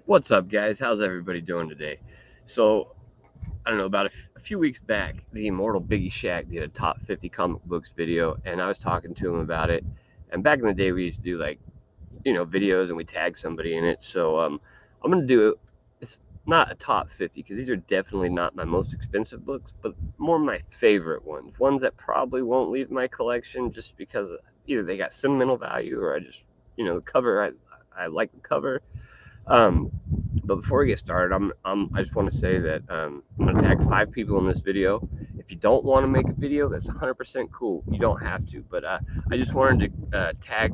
What's up, guys? How's everybody doing today? So, I don't know, about a few weeks back, the immortal Biggie Shaq did a top 50 comic books video, and I was talking to him about it. And back in the day, we used to do like, videos and we tag somebody in it. So, I'm going to do it's not a top 50 because these are definitely not my most expensive books, but more my favorite ones that probably won't leave my collection just because either they got sentimental value or I just, the cover, I like the cover. Um, but before we get started, I just want to say that I'm going to tag 5 people in this video. If you don't want to make a video, that's 100% cool. You don't have to. But I just wanted to tag,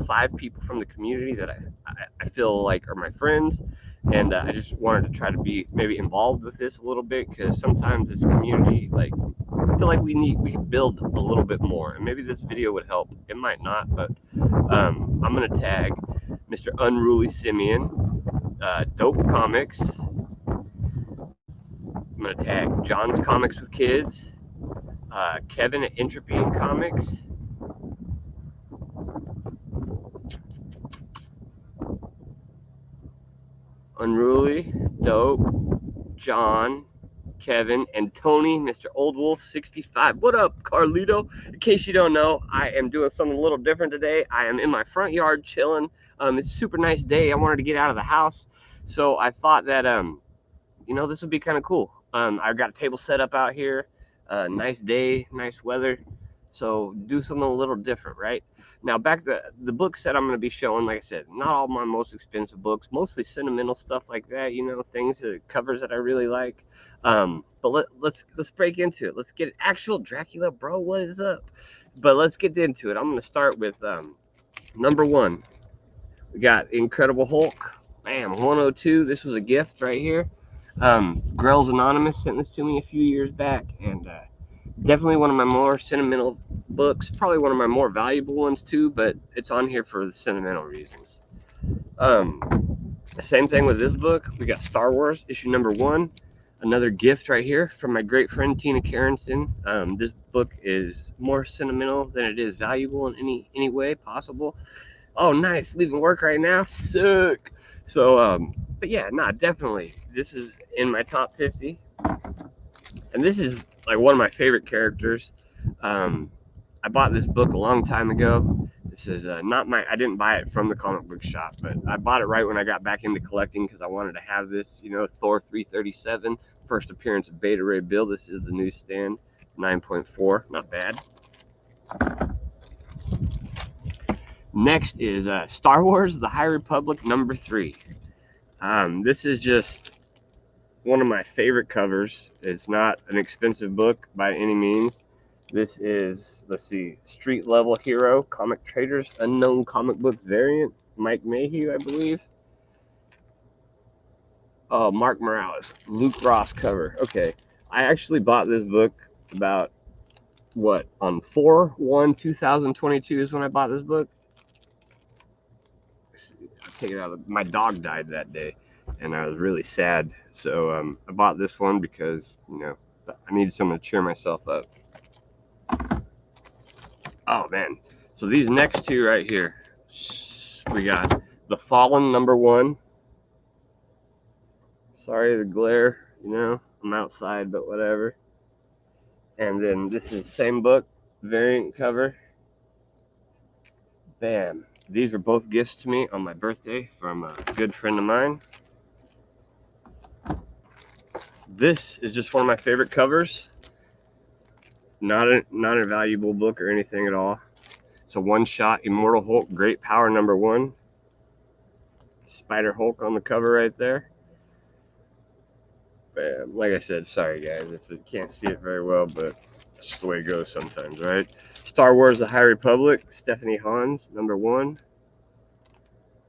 5 people from the community that I feel like are my friends. And I just wanted to try to be maybe involved with this a little bit because sometimes this community, like, I feel like we can build a little bit more. And maybe this video would help. It might not, but I'm going to tag Mr. Unruly Simeon, Dope Comics. I'm gonna tag John's Comics with Kids, Kevin at Entropy and Comics, Unruly, Dope, John, Kevin, and Tony, Mr. Old Wolf 65. What up, Carlito? In case you don't know, I am doing something a little different today. I am in my front yard chilling. It's a super nice day. I wanted to get out of the house, so I thought that this would be kind of cool. I've got a table set up out here. Nice day, nice weather. So do something a little different, right? Now back to the book set I'm going to be showing. Like I said, not all my most expensive books, mostly sentimental stuff like that. Things covers that I really like. But let's break into it. Let's get actual Dracula, bro. What is up? But let's get into it. I'm going to start with number one. We got Incredible Hulk. Bam, 102. This was a gift right here. Grell's Anonymous sent this to me a few years back, and definitely one of my more sentimental books. Probably one of my more valuable ones too, but it's on here for the sentimental reasons. Same thing with this book. We got Star Wars issue number 1. Another gift right here from my great friend Tina Carenson. This book is more sentimental than it is valuable in any way possible. Oh, nice. Leaving work right now. Sick. So, but yeah, nah, definitely. This is in my top 50. And this is like one of my favorite characters. Um, I bought this book a long time ago. This is not my. I didn't buy it from the comic book shop, but I bought it right when I got back into collecting because I wanted to have this. Thor 337, first appearance of Beta Ray Bill. This is the newsstand, 9.4, not bad. Next is Star Wars: The High Republic number 3. This is just one of my favorite covers. It's not an expensive book by any means. This is, let's see, Street Level Hero, Comic Traders, Unknown Comic Books variant, Mike Mayhew, I believe. Oh, Mark Morales, Luke Ross cover. Okay, I actually bought this book about, on 4/1/2022 is when I bought this book. I'll take it out. My dog died that day, and I was really sad. So I bought this one because, I needed something to cheer myself up. Oh man. So these next two right here, we got The Fallen number 1. Sorry the glare, I'm outside, but whatever. And then this is same book, variant cover. Bam. These were both gifts to me on my birthday from a good friend of mine. This is just one of my favorite covers. Not a valuable book or anything at all. It's a one-shot Immortal Hulk Great Power number 1. Spider Hulk on the cover right there. Bam. Like I said, sorry guys if you can't see it very well, but that's just the way it goes sometimes, right? Star Wars: The High Republic, Stephanie Hans, number 1.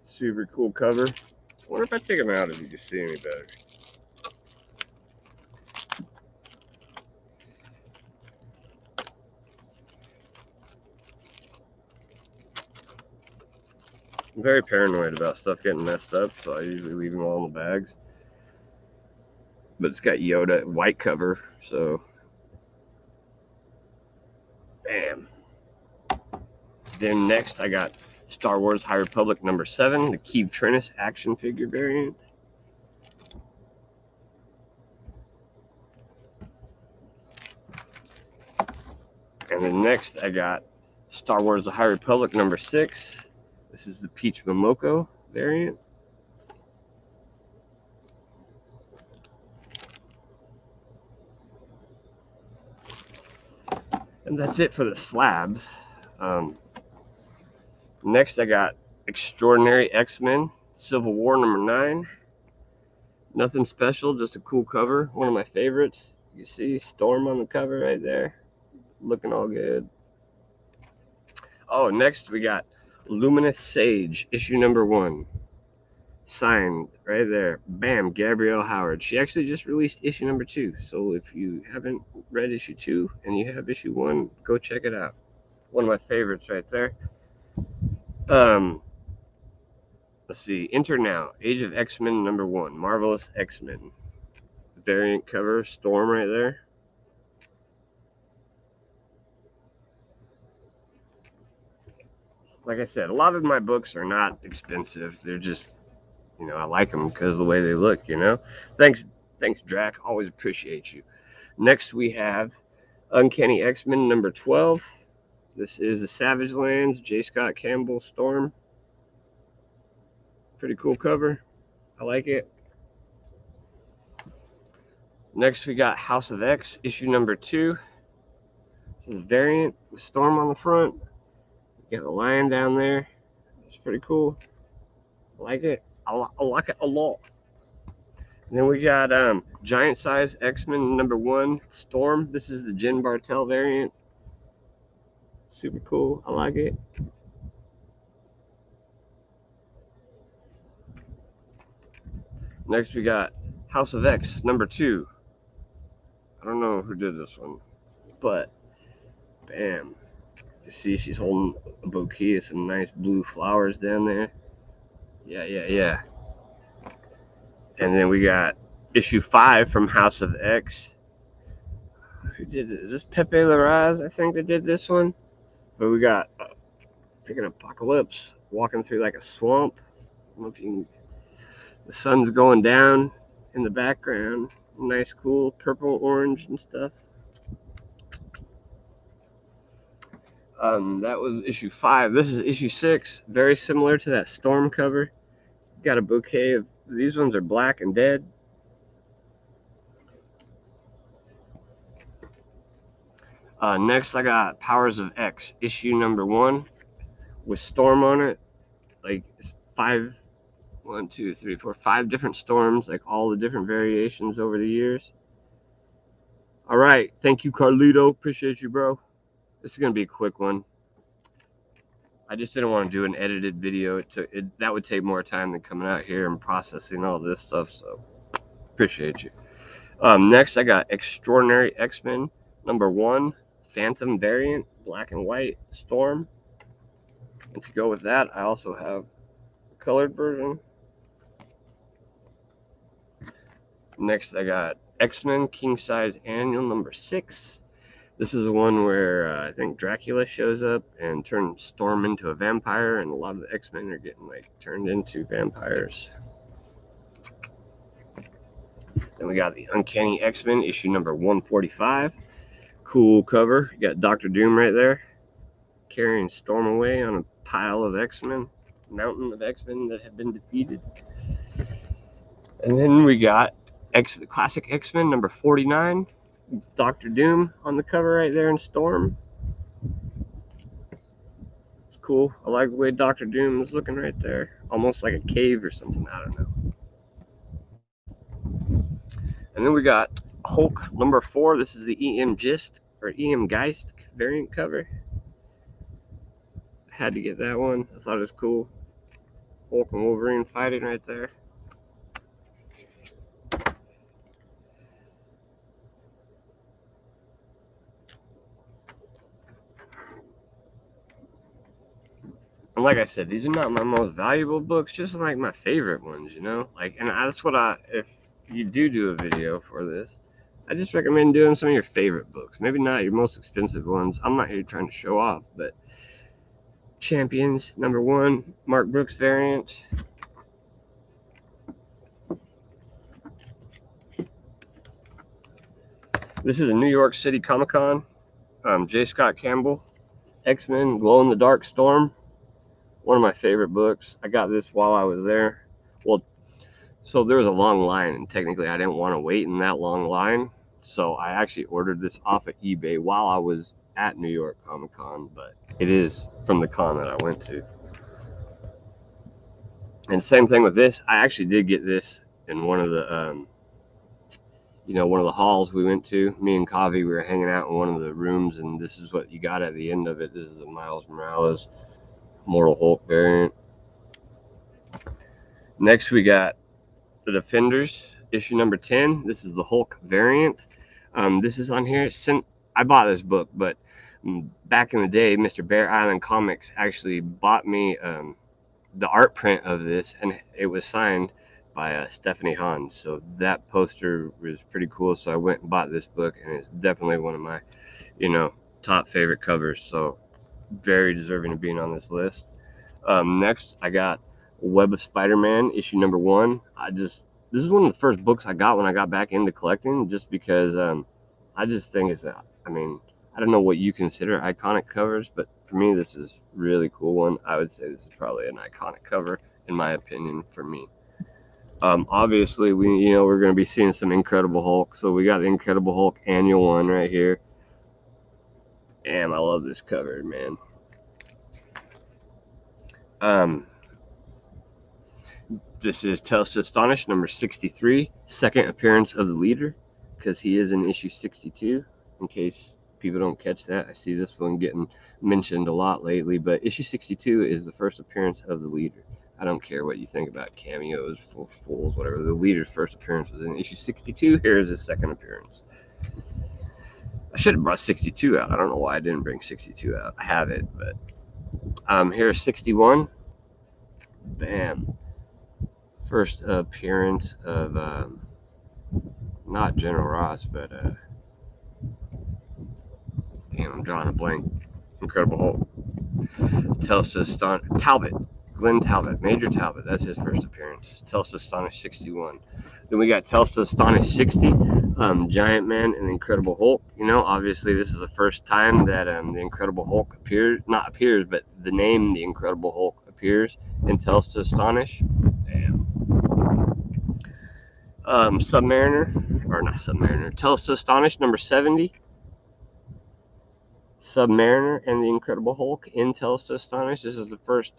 Super cool cover. I wonder if I take them out if you can see any better. I'm very paranoid about stuff getting messed up, so I usually leave them all in the bags. But it's got Yoda white cover, so bam. Then next I got Star Wars: High Republic number 7, the Keeve Trennis action figure variant. And then next I got Star Wars The High Republic number 6. This is the Peach Momoko variant. And that's it for the slabs. Next I got Extraordinary X-Men Civil War number 9. Nothing special, just a cool cover. One of my favorites. You see Storm on the cover right there. Looking all good. Oh, next we got Luminous Sage, issue number 1. Signed right there. Bam, Gabrielle Howard. She actually just released issue number 2. So if you haven't read issue 2 and you have issue 1, go check it out. One of my favorites right there. Let's see. Enter Now. Age of X-Men number 1. Marvelous X-Men. Variant cover. Storm right there. Like I said, a lot of my books are not expensive. They're just, you know, I like them because of the way they look, you know. Thanks, Drac. Always appreciate you. Next we have Uncanny X-Men number 12. This is the Savage Lands, J. Scott Campbell Storm. Pretty cool cover. I like it. Next we got House of X, issue number 2. This is a variant with Storm on the front. You got a lion down there. It's pretty cool. I like it. I like it a lot. And then we got Giant Size X-Men number 1, Storm. This is the Jen Bartel variant. Super cool. I like it. Next we got House of X number 2. I don't know who did this one, but bam. You see she's holding a bouquet of some nice blue flowers down there. Yeah. And then we got issue 5 from House of X. Who did this? Is this Pepe Larraz? I think that did this one. But we got freaking Apocalypse walking through like a swamp. I don't know if you can, the sun's going down in the background. Nice, cool purple, orange, and stuff. That was issue 5. This is issue 6. Very similar to that Storm cover. Got a bouquet of, these ones are black and dead. Next I got Powers of X, issue number 1 with Storm on it. Like 5 different storms, like all the different variations over the years. All right, thank you, Carlito. Appreciate you, bro. This is gonna be a quick one. I just didn't want to do an edited video. That would take more time than coming out here and processing all this stuff. So appreciate you. Next, I got Extraordinary X-Men number 1, Phantom variant, black and white, Storm. And to go with that, I also have a colored version. Next, I got X-Men King Size Annual number 6. This is the one where I think Dracula shows up and turns Storm into a vampire, and a lot of the X-Men are getting like turned into vampires. Then we got the Uncanny X-Men issue number 145. Cool cover. You got Dr. Doom right there carrying Storm away on a pile of X-Men, mountain of X-Men that have been defeated. And then we got Classic X-Men number 49. Dr. Doom on the cover right there in Storm. It's cool. I like the way Dr. Doom is looking right there. Almost like a cave or something. I don't know. And then we got Hulk number 4. This is the EM Gist or EM Geist variant cover. Had to get that one. I thought it was cool. Hulk and Wolverine fighting right there. And like I said, these are not my most valuable books, just like my favorite ones, you know? Like, and that's what if you do a video for this, I just recommend doing some of your favorite books. Maybe not your most expensive ones. I'm not here trying to show off, but Champions number 1, Mark Brooks variant. This is a New York City Comic-Con J. Scott Campbell, X-Men Glow in the Dark Storm. One of my favorite books. I got this while I was there. Well, so there was a long line, and technically I didn't want to wait in that long line. So I actually ordered this off of eBay while I was at New York Comic Con, but it is from the con that I went to. And same thing with this. I actually did get this in one of the, one of the halls we went to. Me and Kavi, we were hanging out in one of the rooms, and this is what you got at the end of it. This is a Miles Morales Mortal Hulk variant. Next, we got The Defenders, issue number 10. This is the Hulk variant. This is on here. I bought this book, but back in the day, Mr. Bear Island Comics actually bought me the art print of this, and it was signed by Stephanie Hahn. So that poster was pretty cool. So I went and bought this book, and it's definitely one of my, top favorite covers. So very deserving of being on this list. Next, I got Web of Spider-Man, issue number 1. This is one of the first books I got when I got back into collecting, just because I just think it's, I don't know what you consider iconic covers, but for me, this is a really cool one. I would say this is probably an iconic cover, in my opinion, for me. Obviously, we're going to be seeing some Incredible Hulk, so we got the Incredible Hulk Annual 1 right here. And I love this cover, man. This is Tales to Astonish number 63, second appearance of the leader, because he is in issue 62, in case people don't catch that. I see this one getting mentioned a lot lately, but issue 62 is the first appearance of the leader. I don't care what you think about cameos, fools, whatever. The leader's first appearance was in issue 62. Here is his second appearance. I should have brought 62 out. I don't know why I didn't bring 62 out. I have it, but here's 61. Bam. First appearance of not General Ross, but damn, I'm drawing a blank. Incredible Hulk. Tales to Astonish Talbot. Glenn Talbot, Major Talbot. That's his first appearance. Tales to Astonish 61. Then we got Tales to Astonish 60. Giant Man and the Incredible Hulk. Obviously this is the first time that the Incredible Hulk appears, but the name the Incredible Hulk appears in Tales to Astonish. Damn. Tales to Astonish number 70. Submariner and the Incredible Hulk in Tales to Astonish. This is the first,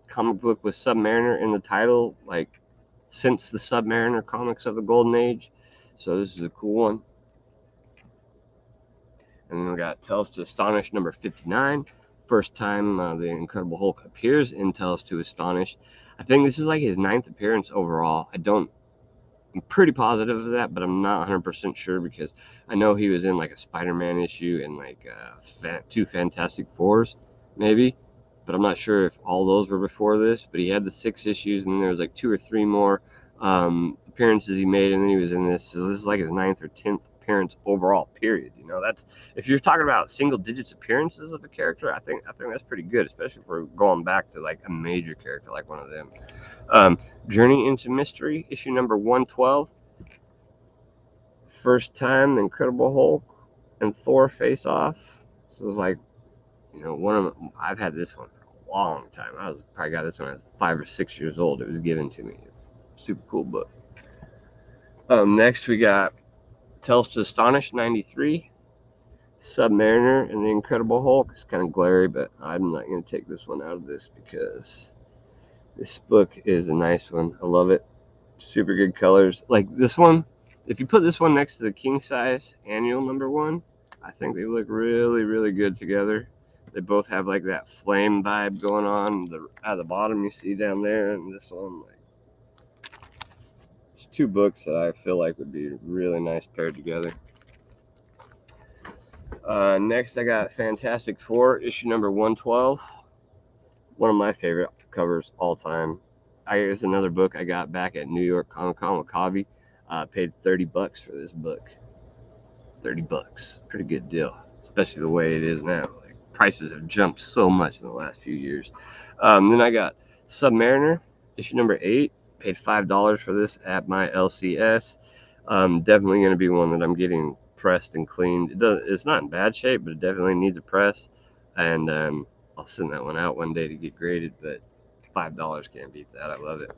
comic book with Submariner in the title, like, since the Submariner comics of the Golden Age. So this is a cool one. And then we got Tales to Astonish number 59. First time the Incredible Hulk appears in Tales to Astonish. I think this is like his 9th appearance overall. I'm pretty positive of that, but I'm not 100% sure, because I know he was in like a Spider-Man issue and like 2 Fantastic Fours, maybe. But I'm not sure if all those were before this. But he had the 6 issues, and then there was like 2 or 3 more appearances he made, and then he was in this. So this is like his 9th or 10th appearance overall, period. That's, if you're talking about single digits appearances of a character, I think that's pretty good, especially if we're going back to like a major character like one of them. Journey into Mystery, issue number 112. First time the Incredible Hulk and Thor face off. So it's like, I've had this one for a long time. Probably got this when I was 5 or 6 years old. It was given to me. Super cool book. Next we got Tales to Astonish 93. Submariner and the Incredible Hulk. It's kind of glary, but I'm not going to take this one out of this because this book is a nice one. I love it. Super good colors. Like this one, if you put this one next to the king size annual number 1, I think they look really, really good together. They both have like that flame vibe going on. At the bottom you see down there, and this one, like, it's 2 books that I feel like would be really nice paired together. Next I got Fantastic Four, issue number 112. One of my favorite covers all time. It's another book I got back at New York Comic Con with Kavi. Paid $30 for this book. $30, pretty good deal, especially the way it is now. Like, prices have jumped so much in the last few years. Then I got Submariner, issue number 8. Paid $5 for this at my LCS. Definitely going to be one that I'm getting pressed and cleaned. It's not in bad shape, but it definitely needs a press. And I'll send that one out one day to get graded, but $5 can't beat that. I love it.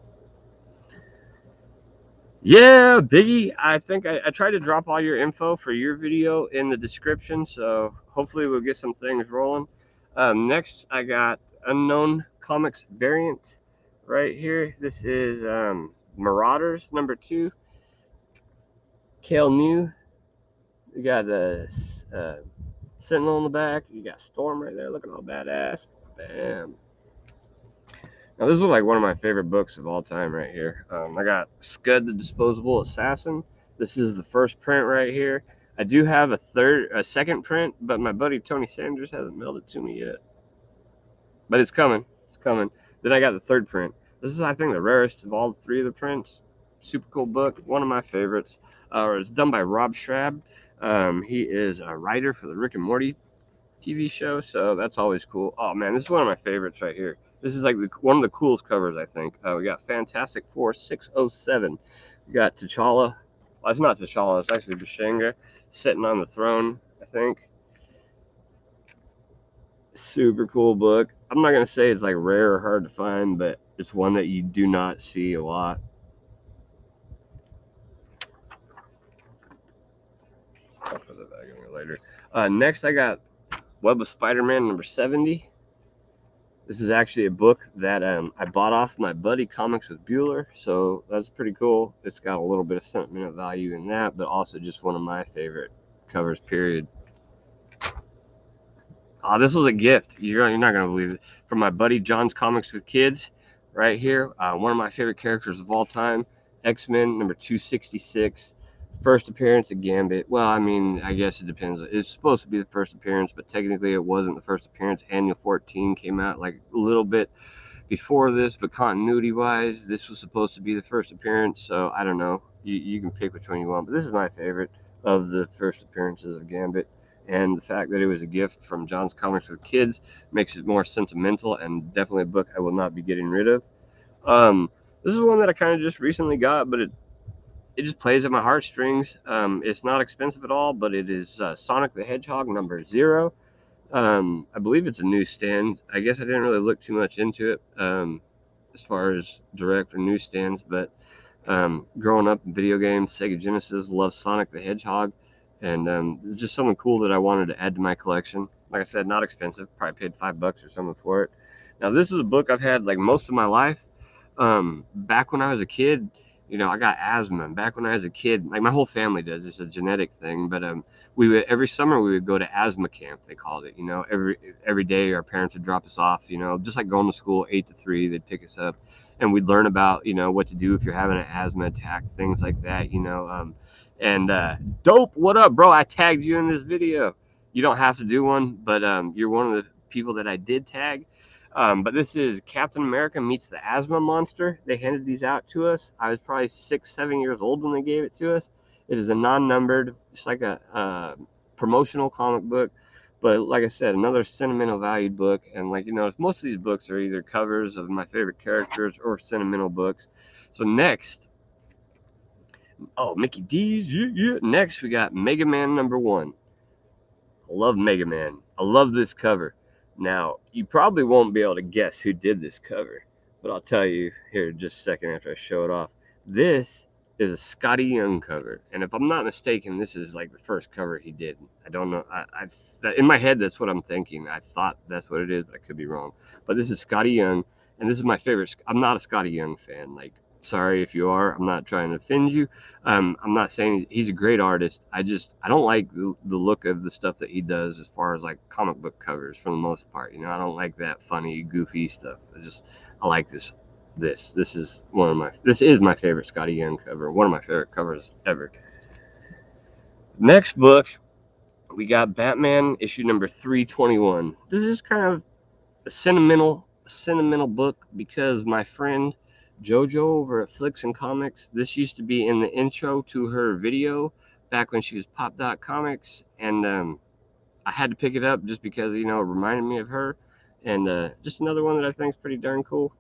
Yeah, Biggie, I think I tried to drop all your info for your video in the description, so hopefully we'll get some things rolling. Next, I got Unknown Comics variant right here. This is Marauders #2. Kale New. You got the Sentinel in the back. You got Storm right there looking all badass. Bam. Now, this is like one of my favorite books of all time right here. I got Scud the Disposable Assassin. This is the first print right here. I do have a second print, but my buddy Tony Sanders hasn't mailed it to me yet. But it's coming. It's coming. Then I got the third print. This is, I think, the rarest of all three of the prints. Super cool book. One of my favorites. It's done by Rob Schrab. He is a writer for the Rick and Morty TV show, so that's always cool. Oh man, this is one of my favorites right here. This is like one of the coolest covers, I think. We got Fantastic Four 607. We got T'Challa. Well, it's not T'Challa, it's actually Bashanga sitting on the throne, I think. Super cool book. I'm not going to say it's like rare or hard to find, but it's one that you do not see a lot. I'll put that back in there later. Next, I got Web of Spider-Man #70. This is actually a book that I bought off my buddy Comics with Bueller, so that's pretty cool. It's got a little bit of sentimental value in that, but also just one of my favorite covers, period. Oh, this was a gift. You're not going to believe it. From my buddy John's Comics with Kids, right here. One of my favorite characters of all time, X-Men #266. First appearance of Gambit. Well, I mean, I guess it depends. It's supposed to be the first appearance, but technically it wasn't the first appearance. Annual 14 came out like a little bit before this, but continuity-wise, this was supposed to be the first appearance, so I don't know. You can pick which one you want, but this is my favorite of the first appearances of Gambit. And the fact that it was a gift from John's Comics with Kids makes it more sentimental and definitely a book I will not be getting rid of. This is one that I kind of just recently got, but it just plays at my heartstrings. It's not expensive at all, but it is Sonic the Hedgehog #0. I believe it's a newsstand. I guess I didn't really look too much into it as far as direct or newsstands, but growing up in video games, Sega Genesis, loved Sonic the Hedgehog, and it's just something cool that I wanted to add to my collection. Like I said, not expensive. Probably paid $5 or something for it. Now, this is a book I've had like most of my life. Back when I was a kid, you know, I got asthma. And back when I was a kid, like my whole family does. It's a genetic thing. But every summer we would go to asthma camp. They called it. You know, every day our parents would drop us off. You know, just like going to school 8 to 3, they'd pick us up, and we'd learn about, you know, what to do if you're having an asthma attack, things like that. You know, Dope, what up, bro? I tagged you in this video. You don't have to do one, but you're one of the people that I did tag. But this is Captain America meets the asthma monster. They handed these out to us. I was probably 6, 7 years old when they gave it to us. It is a non-numbered, just like a promotional comic book. But like I said, another sentimental valued book. And like, you know, most of these books are either covers of my favorite characters or sentimental books. So next, oh, Mickey D's, yeah. Next, we got Mega Man #1. I love Mega Man. I love this cover. Now, you probably won't be able to guess who did this cover, but I'll tell you here in just a second after I show it off. This is a Scotty Young cover, and if I'm not mistaken, this is like the first cover he did. I don't know. In my head, that's what I'm thinking. I thought that's what it is, but I could be wrong. But this is Scotty Young, and this is my favorite. I'm not a Scotty Young fan. Like, sorry if you are. I'm not trying to offend you. I'm not saying he's a great artist. I don't like the look of the stuff that he does as far as like comic book covers for the most part. You know, I don't like that funny, goofy stuff. I like this. This is my favorite Scotty Young cover. One of my favorite covers ever. Next book, we got Batman issue number 321. This is kind of a sentimental book because my friend JoJo over at Flicks and Comics, this used to be in the intro to her video back when she was Pop Dot Comics, and I had to pick it up just because, you know, it reminded me of her, and just another one that I think is pretty darn cool.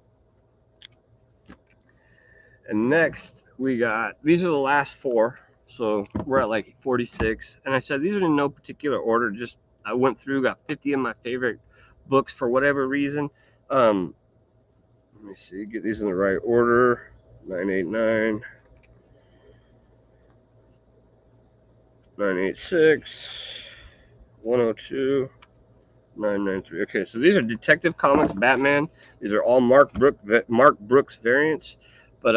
And next we got, these are the last 4, So we're at like 46. And I said, these are in no particular order. Just I went through, got 50 of my favorite books for whatever reason. Let me see, get these in the right order. 989, 986, 102, 993. Okay, so these are Detective Comics Batman. These are all Mark Brooks variants, but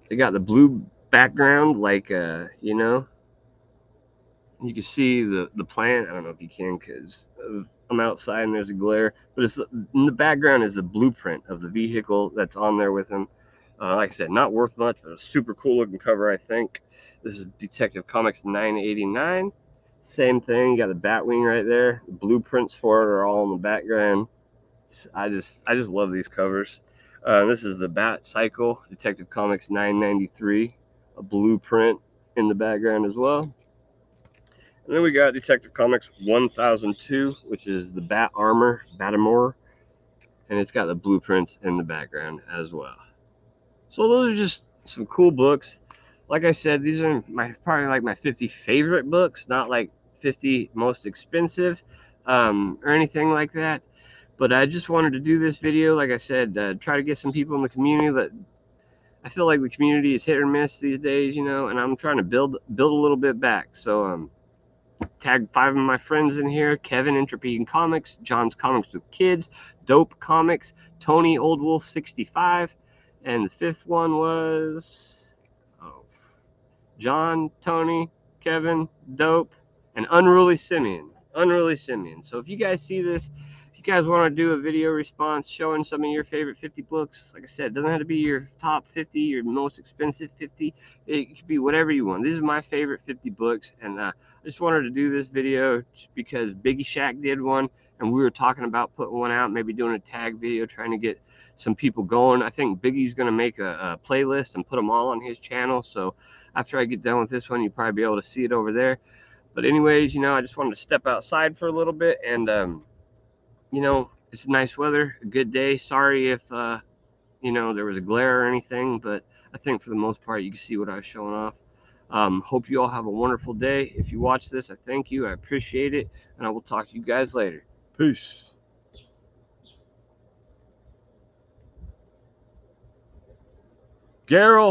they got the blue background, like you know, you can see the plant. I don't know if you can because I'm outside and there's a glare, but it's in the background is the blueprint of the vehicle that's on there with him. Like I said, not worth much, but a super cool looking cover, I think. This is Detective Comics 989. Same thing, you got the Batwing right there. The blueprints for it are all in the background. I just love these covers. This is the Bat Cycle Detective Comics 993, a blueprint in the background as well. And then we got Detective Comics 1002, which is the Bat Armor, Batamore, and it's got the blueprints in the background as well. So those are just some cool books. Like I said, these are probably like my 50 favorite books, not like 50 most expensive or anything like that. But I just wanted to do this video, like I said, try to get some people in the community that I feel like the community is hit or miss these days, and I'm trying to build a little bit back. So tag 5 of my friends in here: Kevin, Entropy and Comics, John's Comics with Kids, Dope Comics, Tony Old Wolf 65, and the 5th one was John, Tony, Kevin, Dope, and Unruly Simeon. So if you guys see this, if you guys want to do a video response showing some of your favorite 50 books, like I said, it doesn't have to be your top 50, your most expensive 50. It could be whatever you want. These are my favorite 50 books, and I just wanted to do this video because Biggie Shack did one, and we were talking about putting one out, maybe doing a tag video, trying to get some people going. I think Biggie's going to make a playlist and put them all on his channel, so after I get done with this one, you'll probably be able to see it over there. But anyways, I just wanted to step outside for a little bit, and it's nice weather, a good day. Sorry if there was a glare or anything, but I think for the most part you can see what I was showing off. Hope you all have a wonderful day. If you watch this, I thank you, I appreciate it, and I will talk to you guys later. Peace. Gerald.